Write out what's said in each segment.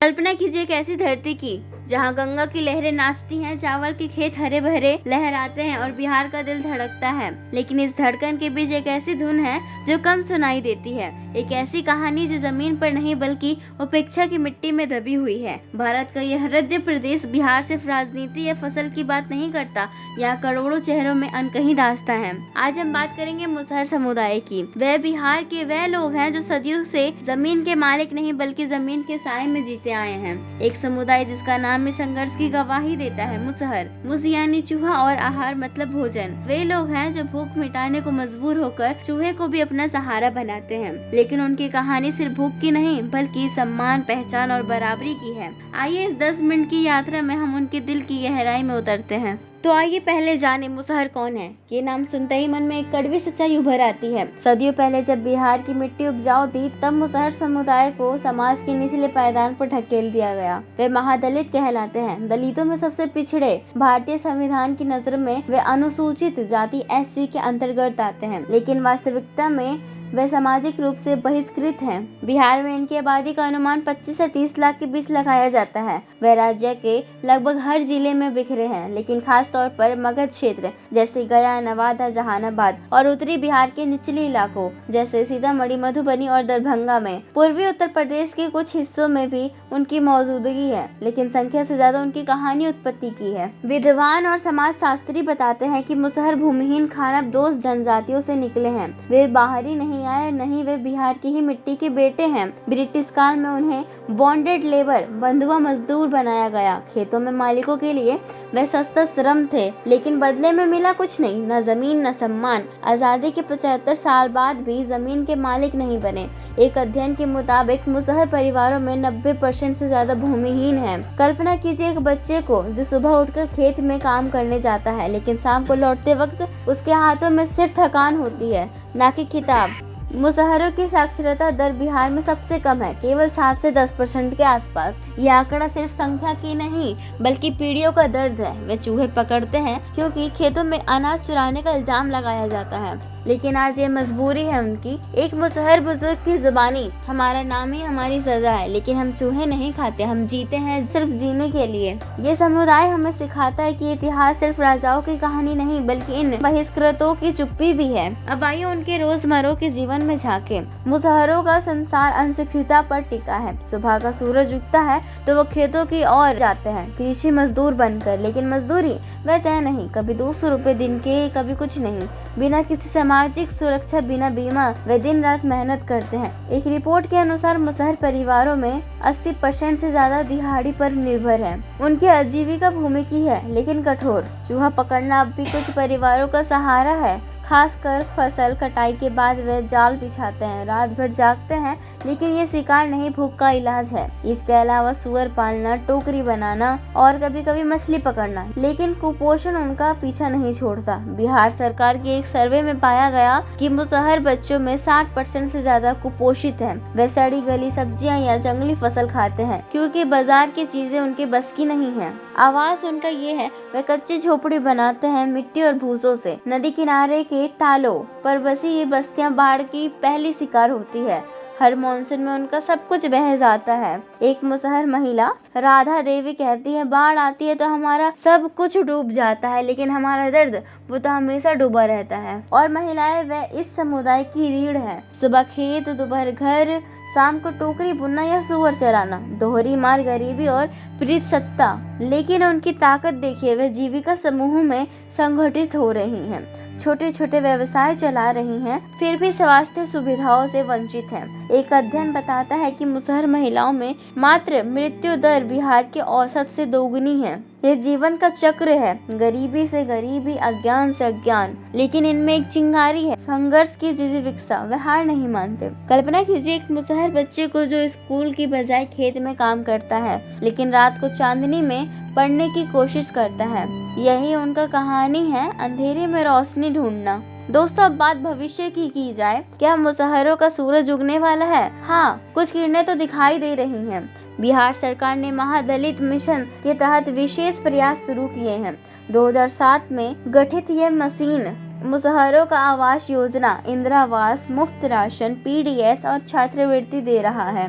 कल्पना कीजिए एक ऐसी धरती की जहां गंगा की लहरें नाचती हैं, चावल के खेत हरे भरे लहराते हैं और बिहार का दिल धड़कता है। लेकिन इस धड़कन के बीच एक ऐसी धुन है जो कम सुनाई देती है, एक ऐसी कहानी जो जमीन पर नहीं बल्कि उपेक्षा की मिट्टी में दबी हुई है। भारत का यह हृदय प्रदेश बिहार सिर्फ राजनीति या फसल की बात नहीं करता, यहाँ करोड़ों चेहरों में अनकही दास्तां है। आज हम बात करेंगे मुसहर समुदाय की। वह बिहार के वह लोग हैं जो सदियों से जमीन के मालिक नहीं बल्कि जमीन के साए में जीते आए हैं। एक समुदाय जिसका नाम में संघर्ष की गवाही देता है। मुसहर, मुस यानी चूहा और आहार मतलब भोजन। वे लोग हैं जो भूख मिटाने को मजबूर होकर चूहे को भी अपना सहारा बनाते हैं। लेकिन उनकी कहानी सिर्फ भूख की नहीं बल्कि सम्मान, पहचान और बराबरी की है। आइए इस 10 मिनट की यात्रा में हम उनके दिल की गहराई में उतरते हैं। तो आइए पहले जाने मुसहर कौन है। ये नाम सुनते ही मन में एक कड़वी सच्चाई उभर आती है। सदियों पहले जब बिहार की मिट्टी उपजाऊ थी, तब मुसहर समुदाय को समाज के निचले पायदान पर ढकेल दिया गया। वे महादलित कहलाते हैं। दलितों में सबसे पिछड़े। भारतीय संविधान की नजर में वे अनुसूचित जाति SC के अंतर्गत आते हैं, लेकिन वास्तविकता में वे सामाजिक रूप से बहिष्कृत हैं। बिहार में इनकी आबादी का अनुमान 25 से 30 लाख के बीच लगाया जाता है। वे राज्य के लगभग हर जिले में बिखरे हैं, लेकिन खास तौर पर मगध क्षेत्र जैसे गया, नवादा, जहानाबाद और उत्तरी बिहार के निचले इलाकों जैसे सीतामढ़ी, मधुबनी और दरभंगा में। पूर्वी उत्तर प्रदेश के कुछ हिस्सों में भी उनकी मौजूदगी है, लेकिन संख्या से ज्यादा उनकी कहानी उत्पत्ति की है। विद्वान और समाज शास्त्री बताते हैं कि मुसहर भूमिहीन खानाबदोश जनजातियों से निकले हैं। वे बाहरी नहीं आए, नहीं वे बिहार की ही मिट्टी के बेटे हैं। ब्रिटिश काल में उन्हें बॉन्डेड लेबर, बंधुआ मजदूर बनाया गया। खेतों में मालिकों के लिए वे सस्ता श्रम थे, लेकिन बदले में मिला कुछ नहीं, न जमीन न सम्मान। आजादी के 75 साल बाद भी जमीन के मालिक नहीं बने। एक अध्ययन के मुताबिक मुसहर परिवारों में 90% से ज्यादा भूमिहीन है। कल्पना कीजिए एक बच्चे को जो सुबह उठकर खेत में काम करने जाता है, लेकिन शाम को लौटते वक्त उसके हाथों में सिर्फ थकान होती है, ना कि किताब। मुसहरों की साक्षरता दर बिहार में सबसे कम है, केवल 7 से 10% के आसपास। यह आंकड़ा सिर्फ संख्या की नहीं बल्कि पीढ़ियों का दर्द है। वे चूहे पकड़ते हैं क्योंकि खेतों में अनाज चुराने का इल्जाम लगाया जाता है, लेकिन आज ये मजबूरी है उनकी। एक मुसहर बुजुर्ग की जुबानी, हमारा नाम ही हमारी सजा है, लेकिन हम चूहे नहीं खाते, हम जीते हैं सिर्फ जीने के लिए। ये समुदाय हमें सिखाता है कि इतिहास सिर्फ राजाओं की कहानी नहीं बल्कि इन बहिष्कृतों की चुप्पी भी है। अब आइए उनके रोजमर्रा के जीवन में झांके। मुसहरों का संसार अशिक्षितता पर टिका है। सुबह का सूरज उगता है तो वो खेतों की ओर जाते हैं कृषि मजदूर बनकर, लेकिन मजदूरी वह तय नहीं, कभी 200 रुपए दिन के, कभी कुछ नहीं। बिना किसी सामाजिक सुरक्षा, बिना बीमा वे दिन रात मेहनत करते हैं। एक रिपोर्ट के अनुसार मुसहर परिवारों में 80% से ज्यादा दिहाड़ी पर निर्भर है। उनकी आजीविका भूमि की है, लेकिन कठोर। चूहा पकड़ना अब भी कुछ परिवारों का सहारा है। खासकर फसल कटाई के बाद वे जाल बिछाते हैं, रात भर जागते हैं, लेकिन ये शिकार नहीं, भूख का इलाज है। इसके अलावा सुअर पालना, टोकरी बनाना और कभी कभी मछली पकड़ना, लेकिन कुपोषण उनका पीछा नहीं छोड़ता। बिहार सरकार के एक सर्वे में पाया गया कि मुसहर बच्चों में 60% से ज्यादा कुपोषित हैं। वे सड़ी गली सब्जियां या जंगली फसल खाते हैं क्योंकि बाजार की चीजें उनके बस की नहीं है। आवास उनका ये है, वे कच्ची झोपड़ी बनाते हैं मिट्टी और भूसों से। नदी किनारे के तालों पर बसी ये बस्तियां बाढ़ की पहली शिकार होती है। हर मॉनसून में उनका सब कुछ बह जाता है। एक मुसहर महिला राधा देवी कहती है, बाढ़ आती है तो हमारा सब कुछ डूब जाता है, लेकिन हमारा दर्द वो तो हमेशा डूबा रहता है। और महिलाएं वे इस समुदाय की रीढ़ है। सुबह खेत, दोपहर घर, शाम को टोकरी बुनना या सुअर चराना। दोहरी मार, गरीबी और प्रीत सत्ता, लेकिन उनकी ताकत देखिए, वे जीविका समूह में संगठित हो रही हैं, छोटे छोटे व्यवसाय चला रही हैं, फिर भी स्वास्थ्य सुविधाओं से वंचित हैं। एक अध्ययन बताता है कि मुसहर महिलाओं में मात्र मृत्यु दर बिहार के औसत से दोगुनी है। ये जीवन का चक्र है, गरीबी से गरीबी, अज्ञान से अज्ञान, लेकिन इनमें एक चिंगारी है, संघर्ष की जिजीविका। वे हार नहीं मानते। कल्पना कीजिए एक मुसहर बच्चे को जो स्कूल की बजाय खेत में काम करता है, लेकिन रात को चांदनी में पढ़ने की कोशिश करता है। यही उनका कहानी है, अंधेरे में रोशनी ढूंढना। दोस्तों, अब बात भविष्य की जाए, क्या मुसहरों का सूरज उगने वाला है? हाँ, कुछ किरणें तो दिखाई दे रही हैं। बिहार सरकार ने महादलित मिशन के तहत विशेष प्रयास शुरू किए हैं। 2007 में गठित यह मशीन मुसहरों का आवास योजना, इंदिरा आवास, मुफ्त राशन, PDS और छात्रवृत्ति दे रहा है।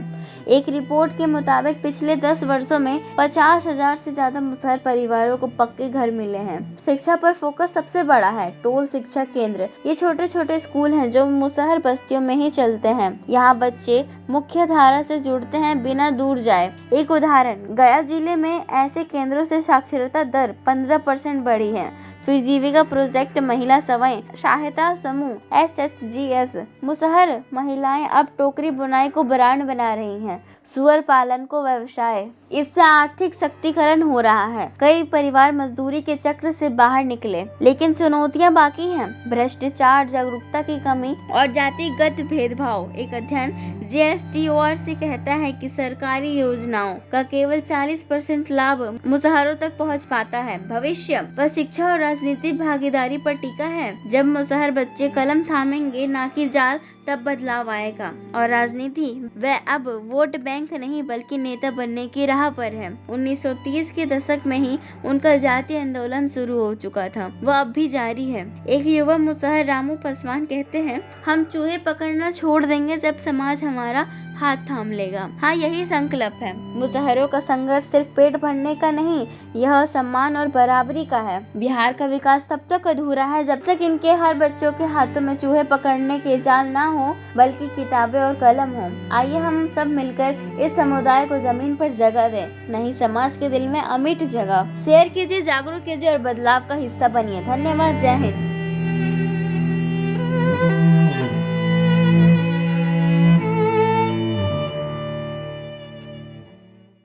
एक रिपोर्ट के मुताबिक पिछले 10 वर्षों में 50,000 से ज्यादा मुसहर परिवारों को पक्के घर मिले हैं। शिक्षा पर फोकस सबसे बड़ा है। टोल शिक्षा केंद्र, ये छोटे छोटे स्कूल हैं जो मुसहर बस्तियों में ही चलते हैं। यहाँ बच्चे मुख्य धारा से जुड़ते हैं बिना दूर जाए। एक उदाहरण, गया जिले में ऐसे केंद्रों से साक्षरता दर 15% बढ़ी है। फिर जीविका प्रोजेक्ट महिला स्वयं सहायता समूह SHGS, मुसहर महिलाएं अब टोकरी बुनाई को ब्रांड बना रही हैं, सुअर पालन को व्यवसाय। इससे आर्थिक सशक्तिकरण हो रहा है। कई परिवार मजदूरी के चक्र से बाहर निकले, लेकिन चुनौतियां बाकी हैं। भ्रष्टाचार, जागरूकता की कमी और जातिगत भेदभाव। एक अध्ययन JSTOR कहता है कि सरकारी योजनाओं का केवल 40% लाभ मुसहरों तक पहुंच पाता है। भविष्य पर शिक्षा और राजनीतिक भागीदारी पर टिका है। जब मुसहर बच्चे कलम थामेंगे, ना कि जाल, तब बदलाव आएगा। और राजनीति, वह अब वोट बैंक नहीं बल्कि नेता बनने की राह पर है। 1930 के दशक में ही उनका जातीय आंदोलन शुरू हो चुका था, वह अब भी जारी है। एक युवा मुसहर रामू पासवान कहते हैं, हम चूहे पकड़ना छोड़ देंगे जब समाज हमारा हाथ थाम लेगा। हाँ, यही संकल्प है। मुसहरों का संघर्ष सिर्फ पेट भरने का नहीं, यह सम्मान और बराबरी का है। बिहार का विकास तब तक अधूरा है जब तक इनके हर बच्चों के हाथों में चूहे पकड़ने के जाल ना हो, बल्कि किताबें और कलम हो। आइए हम सब मिलकर इस समुदाय को जमीन पर जगह दें, नहीं समाज के दिल में अमिट जगह। शेयर कीजिए, जागरूक कीजिए और बदलाव का हिस्सा बनिए। धन्यवाद। जय हिंद।